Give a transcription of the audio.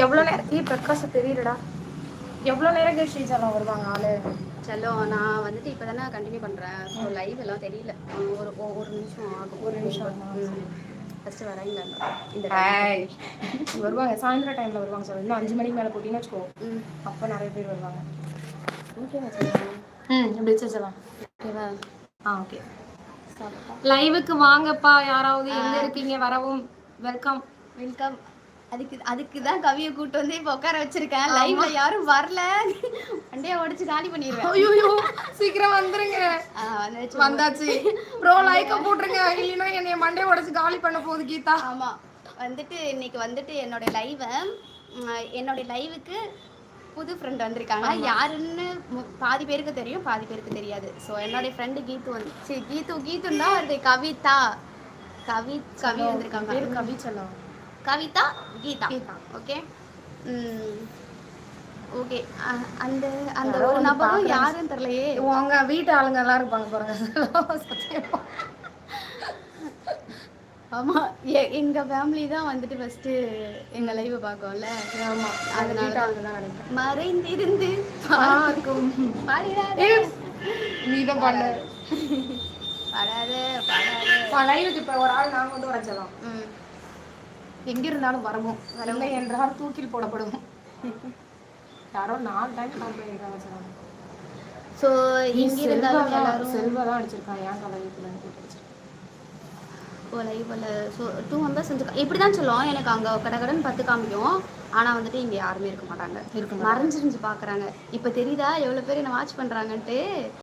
எவ்வளோ நேரம் பிரகாஷ் தெரியலடா. எவ்வளோ நேரம் கழிச்சு செல்லம் வருவாங்க ஆளு? செல்லம் நான் வந்துட்டு இப்போ தானே கண்டினியூ பண்ணுறேன். ஸோ லைவ் எல்லாம் தெரியல. ஒரு நிமிஷம் ஆகும். ஒரு நிமிஷம் ஃபஸ்ட்டு வரேங்க இந்த வருவாங்க. சாயந்தரம் டைமில் வருவாங்க சார். இன்னும் 5 மணிக்கு மேலே போட்டிங்கன்னு வச்சுக்கோ. அப்போ நிறைய பேர் வருவாங்க. ஓகேவா செல்லம்? எப்படி செல்லம்? ஓகேவா? ஓகே. லைவுக்கு வாங்கப்பா. யாராவது எங்க இருக்கீங்க? வரவும் வெல்கம். வெல்கம். அதுக்கு தான் கவியை கூட்டு வந்து இப்போ உட்கார வச்சிருக்கேன். லைவ்ல யாரும் வரல. வண்டியை உடச்சு காலி பண்ணிடுவேன். ஐயோ சீக்கிரம் வந்துருங்க. வந்தாச்சு. ப்ரோ லைக்க போட்டுருங்க. இல்லைன்னா என்னைய மண்டையை உடச்சு காலி பண்ண போகுது கீதா. ஆமா வந்துட்டு இன்னைக்கு வந்துட்டு என்னோட லைவுக்கு புது ஃப்ரெண்ட் வந்திருக்காங்க. யாருன்னு பாதி பேருக்கு தெரியும், பாதி பேருக்கு தெரியாது. ஸோ என்னுடைய ஃப்ரெண்டு கீத்து வந்து கீத்துன்னு தான் வருது. கவி வந்திருக்காங்க. பேர் கவி செல்லம். கவிதா கீதா. Okay okay. அந்த அந்த ஒரு நபரும் யாருன்னு தெரியலையே. உங்க வீட்டு ஆளுங்க எல்லாம் இருப்பாங்க பாருங்க. ஆமா எங்க ஃபேமிலி தான் வந்துட்டு ஃபர்ஸ்ட் எங்க லைவ் பார்க்கும்ல. ஆமா அதனால மறைந்திருந்து பார்க்கும் நீதான் பண்ண படாது லைவுக்கு இப்ப ஒரு ஆள் நாங்க வந்து வரைச்சலாம். எங்க இருந்தாலும் வரவும் வரலை என்றால் தூக்கில் போடப்படும். யாரோ 4 டைம் கம்ப்ளைண்ட் வச்சிருக்காங்க. ஸோ இங்க இருந்தாலும் எல்லாரும் செல்வா தான் அடிச்சிருக்காங்க. ஏன் கலவைக்குள்ள லைவில் ஸோ 2 மெம்பர்ஸ் செஞ்சுருக்காங்க. இப்படி தான் சொல்லுவோம். எனக்கு அங்கே கடகடன்னு 10 காமிக்கும். ஆனால் வந்துட்டு இங்கே யாருமே இருக்க மாட்டாங்க. மறைஞ்சிருந்து பார்க்குறாங்க. இப்போ தெரியுதா எவ்வளோ பேர் என்னை வாட்ச் பண்ணுறாங்கன்ட்டு.